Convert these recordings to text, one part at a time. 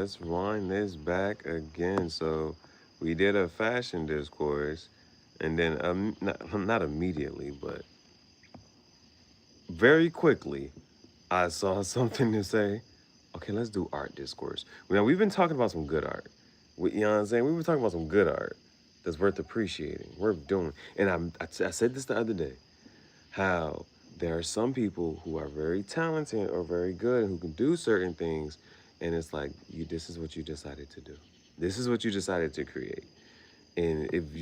let's wind this back again. So we did a fashion discourse, and then not immediately, but very quickly, I saw something to say. Okay, let's do art discourse. Now we've been talking about some good art. You know what I'm saying? We were talking about some good art that's worth appreciating, worth doing. And I said this the other day, how there are some people who are very talented or very good who can do certain things, and it's like this is what you decided to do. This is what you decided to create. And if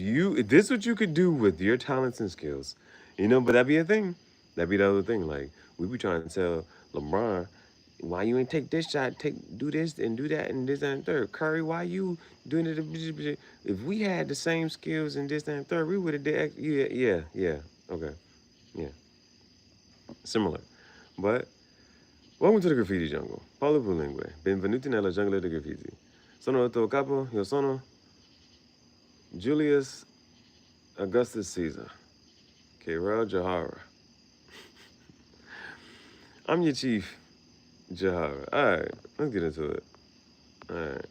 this is what you could do with your talents and skills, but that'd be a thing. That'd be the other thing. Like we be trying to tell LeBron, why you ain't take this shot, do this and do that and this and third. Curry, why you doing it? If we had the same skills and this and third, we would have did. Yeah. Okay, yeah, similar. But welcome to the graffiti jungle. Paulo Pulingue. Benvenuti nella giungla di graffiti. Sono il tuo capo. Io sono Julius Augustus Caesar. Gihareh. I'm your chief, Gihareh. All right, let's get into it. All right.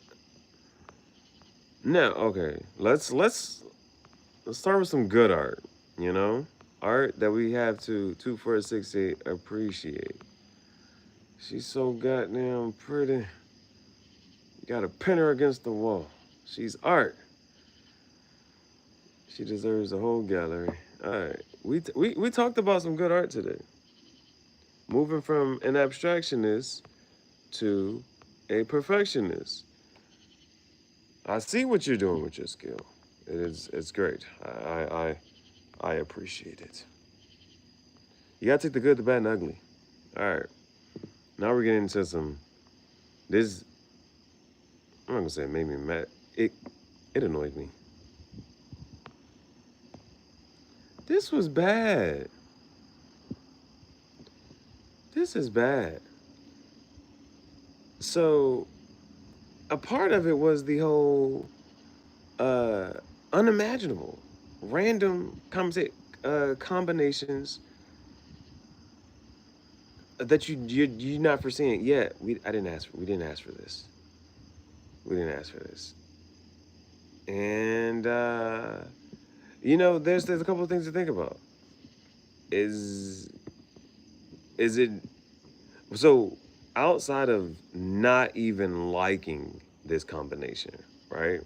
Now, okay, let's start with some good art. Art that we have to 2468 appreciate. She's so goddamn pretty. You gotta pin her against the wall. She's art. She deserves a whole gallery. All right, we talked about some good art today. Moving from an abstractionist to a perfectionist. I see what you're doing with your skill. It's great. I appreciate it. You gotta take the good, the bad, and the ugly. All right. Now we're getting into some. This. I'm not gonna say it made me mad. It annoyed me. This was bad. This is bad. So, a part of it was the whole unimaginable, random combinations that you're not foreseeing. Yeah, we didn't ask for this. We didn't ask for this. And there's a couple of things to think about. Is it so outside of not even liking this combination, right?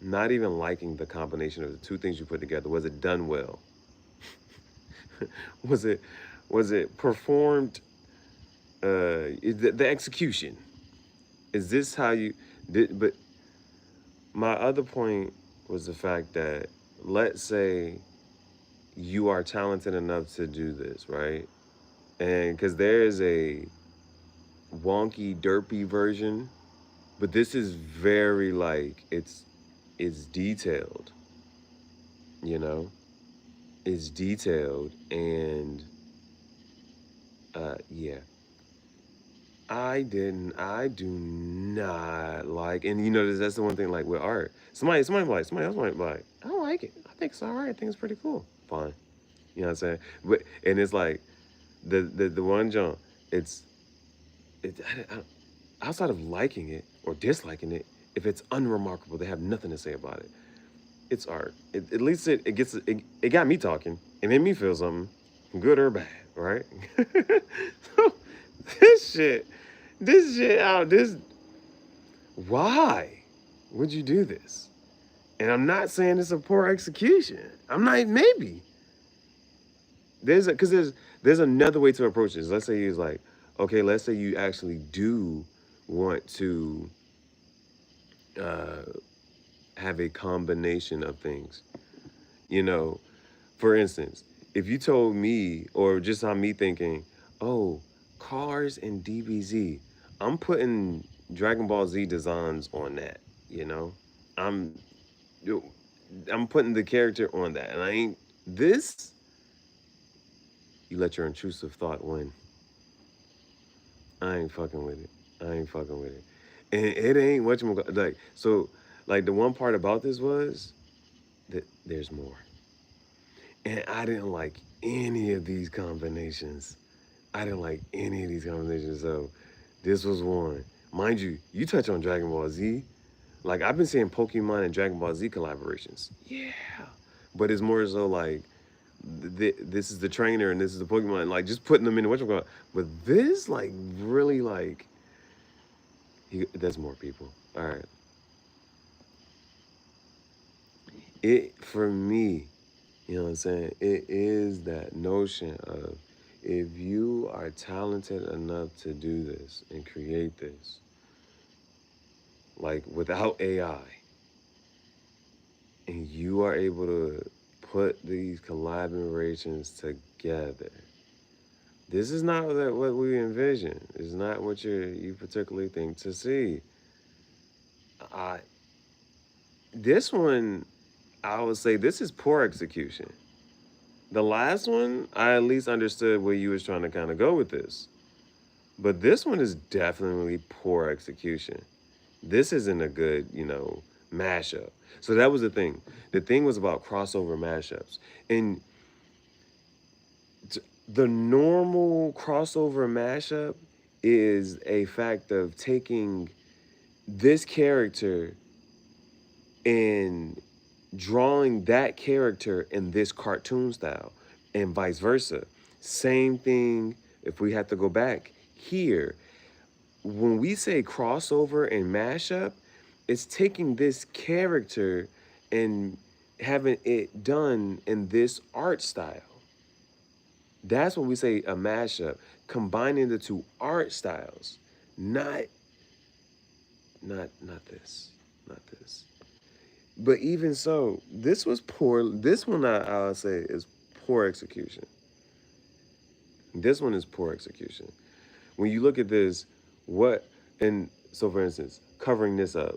Not even liking the combination of the two things you put together. Was it done well? was it performed? The execution. Is this how you did? But my other point was the fact that, let's say you are talented enough to do this, right? And because there is a wonky, derpy version, but this is very it's detailed, It's detailed, and yeah. I do not like, and that's the one thing, like with art. Somebody else might be like, I don't like it. I think it's all right. I think it's pretty cool. Fine. You know what I'm saying? But, and it's like, the one jump, outside of liking it or disliking it, if it's unremarkable, they have nothing to say about it. It's art. At least it got me talking. It made me feel something, good or bad, right? So, this shit out. Why would you do this? And I'm not saying it's a poor execution. I'm not, maybe. There's another way to approach this. Let's say he's like, okay, let's say you actually do want to have a combination of things. For instance, if you told me, or just on me thinking, oh, cars and DBZ, I'm putting Dragon Ball Z designs on that, I'm I'm putting the character on that, and I ain't this. You let your intrusive thought win. I ain't fucking with it. And it ain't much more like so. Like the one part about this was that there's more, and I didn't like any of these combinations. So this was one. Mind you, you touch on Dragon Ball Z. Like I've been seeing Pokemon and Dragon Ball Z collaborations. Yeah. But it's more so like this is the trainer and this is the Pokemon, like just putting them in whatchamacallit. But this, like, really, like, there's more people. All right. It, for me, you know what I'm saying? It is that notion of if you are talented enough to do this and create this, like without AI, and you are able to put these collaborations together. This is not what we envision. It's not what you particularly think to see. I this one, I would say this is poor execution. The last one, I at least understood where you was trying to kind of go with this. But this one is definitely poor execution. This isn't a good, mashup. So that was the thing. The thing was about crossover mashups. And the normal crossover mashup is a fact of taking this character and drawing that character in this cartoon style and vice versa. Same thing if we have to go back here. When we say crossover and mashup, it's taking this character and having it done in this art style. That's when we say a mashup, combining the two art styles, not not this, not this. But even so, this was poor. This one I'll say is poor execution. This one is poor execution. When you look at this, what and so for instance, covering this up.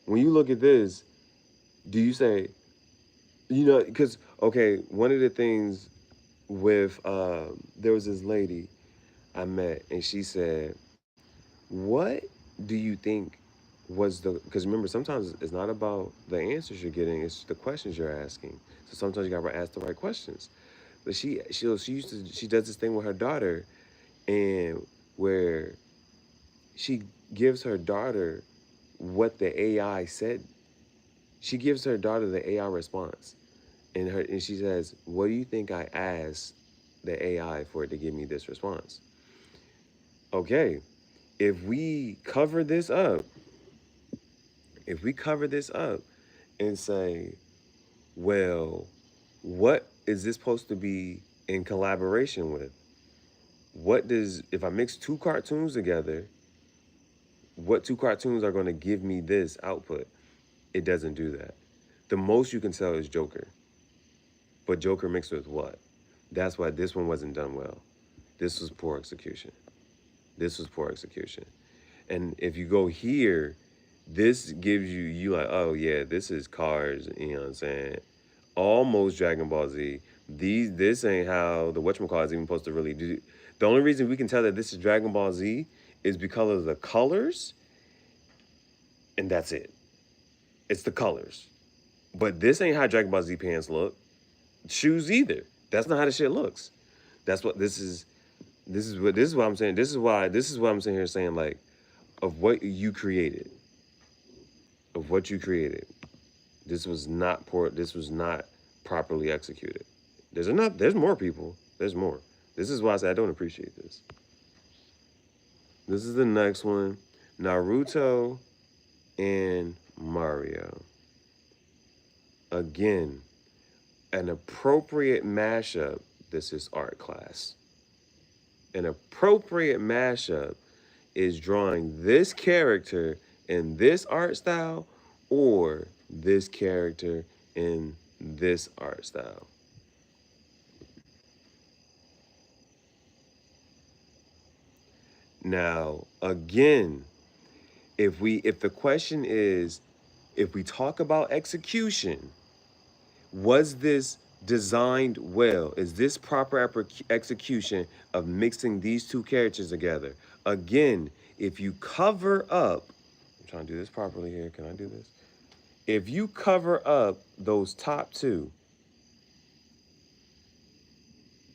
When you look at this, do you say, because okay, one of the things with there was this lady I met and she said, what do you think was because remember sometimes it's not about the answers you're getting, it's the questions you're asking. So sometimes you gotta ask the right questions. But she does this thing with her daughter, and where she gives her daughter what the AI said. She gives her daughter the AI response, and she says, "What do you think I asked the AI for it to give me this response?" Okay, if we cover this up, if we cover this up and say, well, what is this supposed to be in collaboration with? What does, if I mix two cartoons together, what two cartoons are going to give me this output? It doesn't do that. The most you can tell is Joker. But Joker mixed with what? That's why this one wasn't done well. This was poor execution. This was poor execution. And if you go here, this gives you like, oh yeah, this is Cars, you know what I'm saying? Almost Dragon Ball Z. This ain't how the whatchamacallit is even supposed to really do. The only reason we can tell that this is Dragon Ball Z is because of the colors, and that's it. It's the colors. But this ain't how Dragon Ball Z pants look. Shoes either. That's not how the shit looks. That's what this is. This is what I'm saying. This is what I'm sitting here saying, like, of what you created. Of what you created. This was not poor. This was not properly executed. There's more people. There's more. This is why I say I don't appreciate this. This is the next one. Naruto and Mario. Again, an appropriate mashup. This is art class. An appropriate mashup is drawing this character in this art style or this character in this art style. Now, again, if the question is, if we talk about execution, was this designed well? Is this proper execution of mixing these two characters together? Again, if you cover up, I'm trying to do this properly here. Can I do this? If you cover up those top two,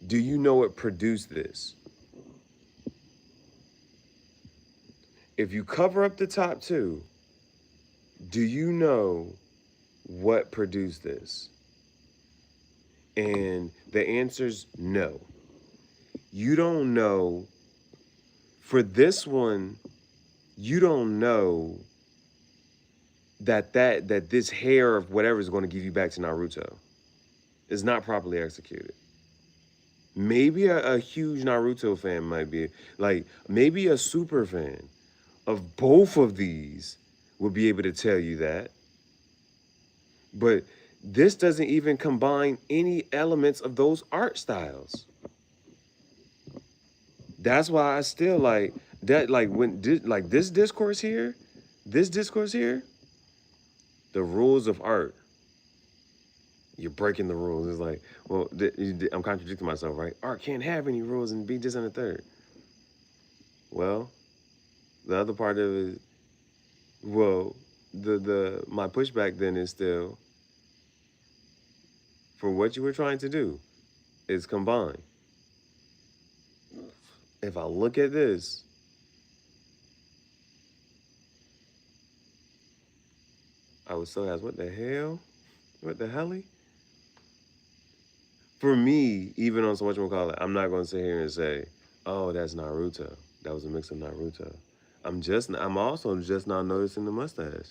do you know what produced this? If you cover up the top two, do you know what produced this? And the answer's no. You don't know. For this one, you don't know that this hair of whatever is going to give you back to Naruto is not properly executed. Maybe a huge Naruto fan might be like, maybe a super fan of both of these would be able to tell you that. But this doesn't even combine any elements of those art styles. That's why I still like that. Like like this discourse here, the rules of art. You're breaking the rules. It's like, well, I'm contradicting myself, right? Art can't have any rules and be this and the third. Well, the other part of it, well, the my pushback then is still for what you were trying to do is combine. If I look at this, I would still ask, what the hell? What the helly? For me, even on so much it, I'm not gonna sit here and say, oh, that's Naruto. That was a mix of Naruto. I'm also just not noticing the mustache.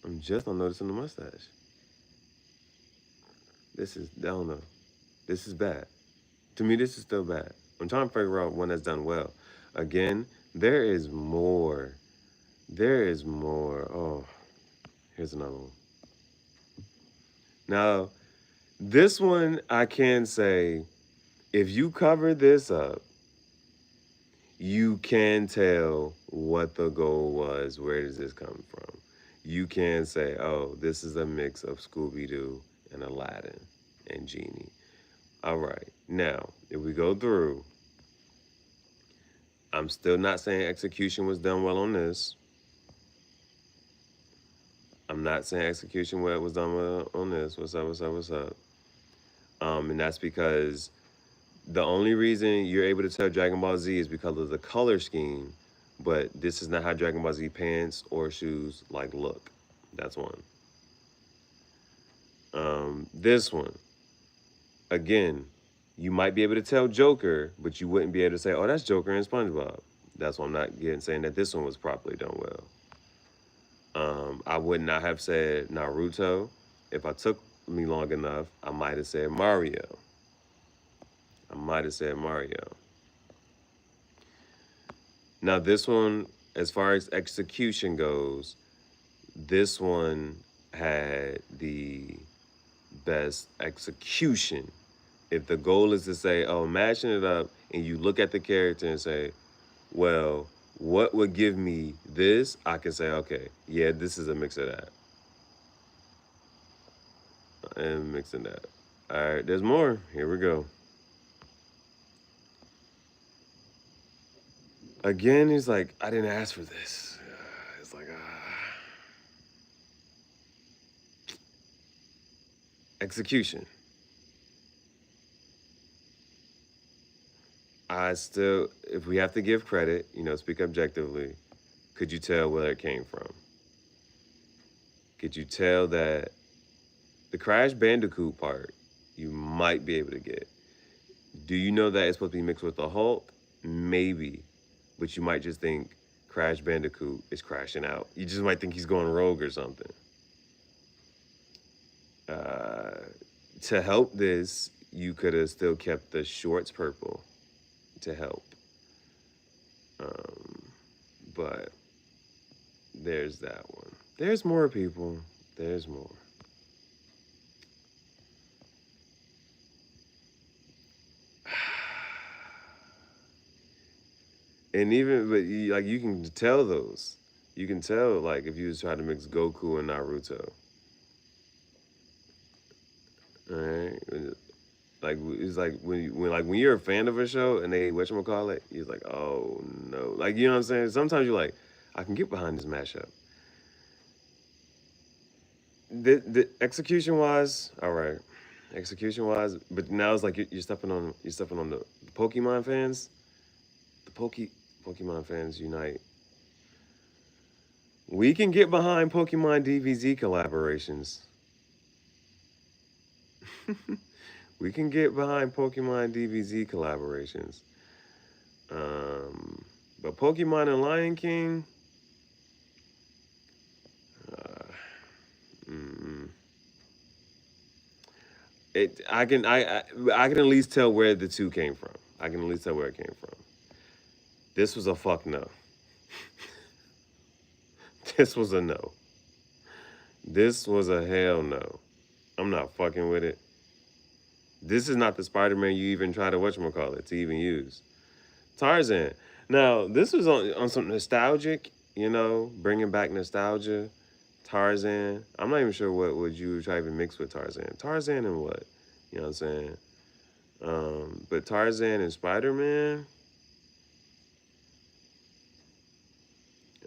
I'm just not noticing the mustache. I don't know. This is bad. To me, this is still bad. I'm trying to figure out one that's done well. Again, there is more. There is more. Oh, here's another one. Now, this one I can say, if you cover this up, you can tell what the goal was. Where does this come from? You can say, oh, this is a mix of Scooby-Doo and Aladdin and Genie. All right. Now, if we go through, I'm still not saying execution was done well on this. I'm not saying execution was done well on this. What's up, what's up, what's up? And that's because the only reason you're able to tell Dragon Ball Z is because of the color scheme, but this is not how Dragon Ball Z pants or shoes like look. That's one. This one, again, you might be able to tell Joker, but you wouldn't be able to say, oh, that's Joker and SpongeBob. That's why I'm not saying that this one was properly done well. I would not have said Naruto. If I took me long enough, I might have said Mario. I might have said Mario. Now this one, as far as execution goes, this one had the best execution. If the goal is to say, oh, mashing it up, and you look at the character and say, well, what would give me this? I can say, okay, yeah, this is a mix of that. And mixing that. All right, there's more. Here we go. Again, he's like, I didn't ask for this. It's like, execution. I still, if we have to give credit, speak objectively, could you tell where it came from? Could you tell that the Crash Bandicoot part, you might be able to get? Do you know that it's supposed to be mixed with the Hulk? Maybe. But you might just think Crash Bandicoot is crashing out. You just might think he's going rogue or something. To help this, you could have still kept the shorts purple to help. But there's that one. There's more, people. There's more. And even, but you can tell those. You can tell, like, if you was trying to mix Goku and Naruto. All right? Like, it's like when you're a fan of a show and they, whatchamacallit, you're like, oh, no. Like, you know what I'm saying? Sometimes you're like, I can get behind this mashup. The execution-wise, all right. Execution-wise, but now it's like you're stepping on the Pokemon fans. The Pokemon fans unite. We can get behind Pokemon DBZ collaborations. We can get behind Pokemon DBZ collaborations. Um, but Pokemon and Lion King, uh, mm, I can at least tell where the two came from. I can at least tell where it came from. This was a fuck no. This was a no. This was a hell no. I'm not fucking with it. This is not the Spider-Man you even try to whatchamacallit to even use. Tarzan. Now, this was on some nostalgic, bringing back nostalgia. Tarzan. I'm not even sure what would you try to even mix with Tarzan. Tarzan and what? You know what I'm saying? But Tarzan and Spider-Man,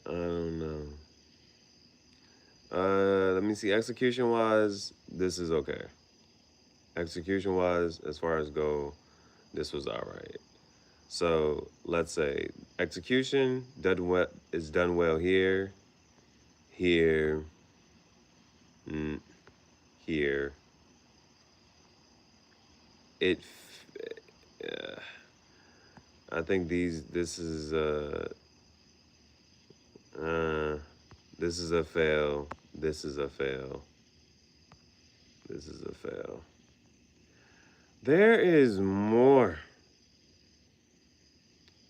I don't know. Let me see. Execution wise, this is okay. Execution wise, as far as go, this was all right. So let's say execution is done well here, here, here. It, I think uh, this is a fail. This is a fail. This is a fail. There is more.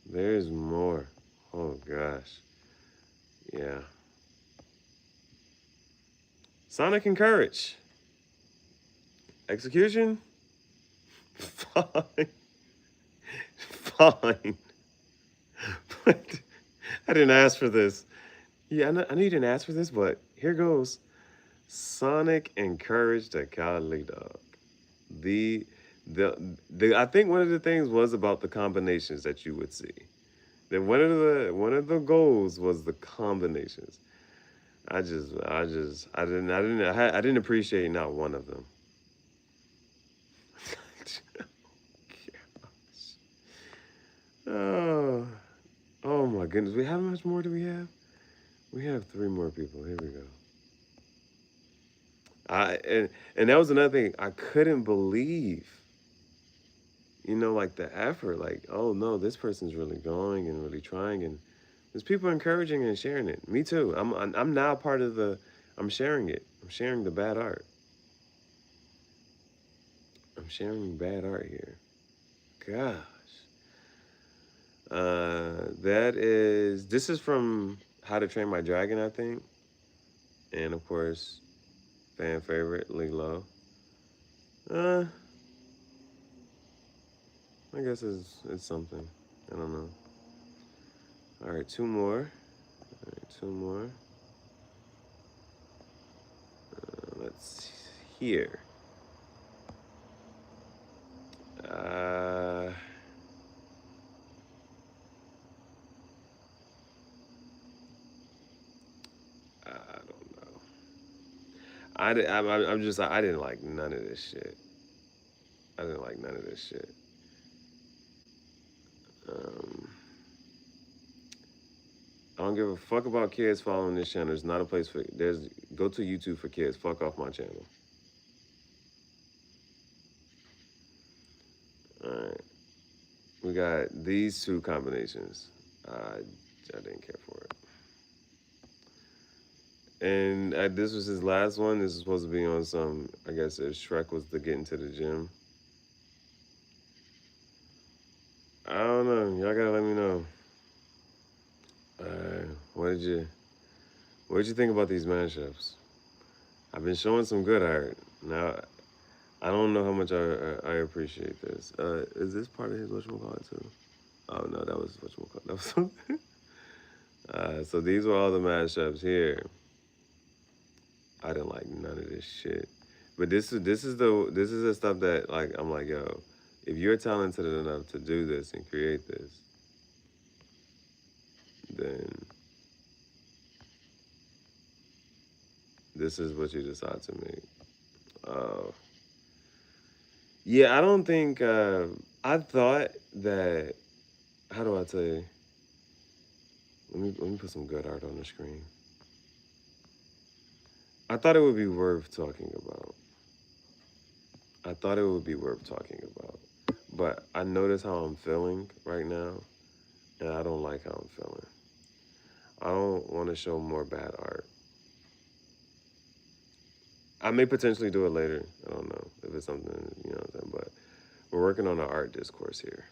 There's more. Oh gosh. Yeah. Sonic and Courage. Execution? Fine. Fine. But I didn't ask for this. Yeah, I know you didn't ask for this, but here goes. Sonic and Courage the Cowardly Dog. The I think one of the things was about the combinations that you would see. That one of the goals was the combinations. I didn't appreciate not one of them. Oh, oh my goodness. How much more do we have? We have three more people. Here we go. And that was another thing I couldn't believe. Like the effort. Like, oh no, this person's really going and really trying, and there's people encouraging and sharing it. Me too. I'm now part of the. I'm sharing it. I'm sharing the bad art. I'm sharing bad art here. Gosh. This is from How to Train My Dragon, I think. And of course, fan favorite, Lilo. Uh, I guess it's something. I don't know. All right, two more. All right, two more. Let's hear. Uh, I don't know. I'm just I didn't like none of this shit. I didn't like none of this shit. Um, I don't give a fuck about kids following this channel. It's not a place for go to YouTube for kids. Fuck off my channel. All right, we got these two combinations. I didn't care for it. And this was his last one. This is supposed to be on some. I guess if Shrek was to get into the gym. I don't know. Y'all gotta let me know. What did you think about these mashups? I've been showing some good art. Now, I don't know how much I appreciate this. Is this part of his whatchamacallit too? Oh no, that was whatchamacallit. That was something. So these were all the mashups here. I didn't like none of this shit. But this is the stuff that like I'm like, yo, if you're talented enough to do this and create this, then this is what you decide to make. Uh, yeah, I don't think I thought that. How do I tell you? Let me put some good art on the screen. I thought it would be worth talking about. I thought it would be worth talking about. But I notice how I'm feeling right now, and I don't like how I'm feeling. I don't want to show more bad art. I may potentially do it later. I don't know if it's something, you know what I'm saying, but we're working on an art discourse here.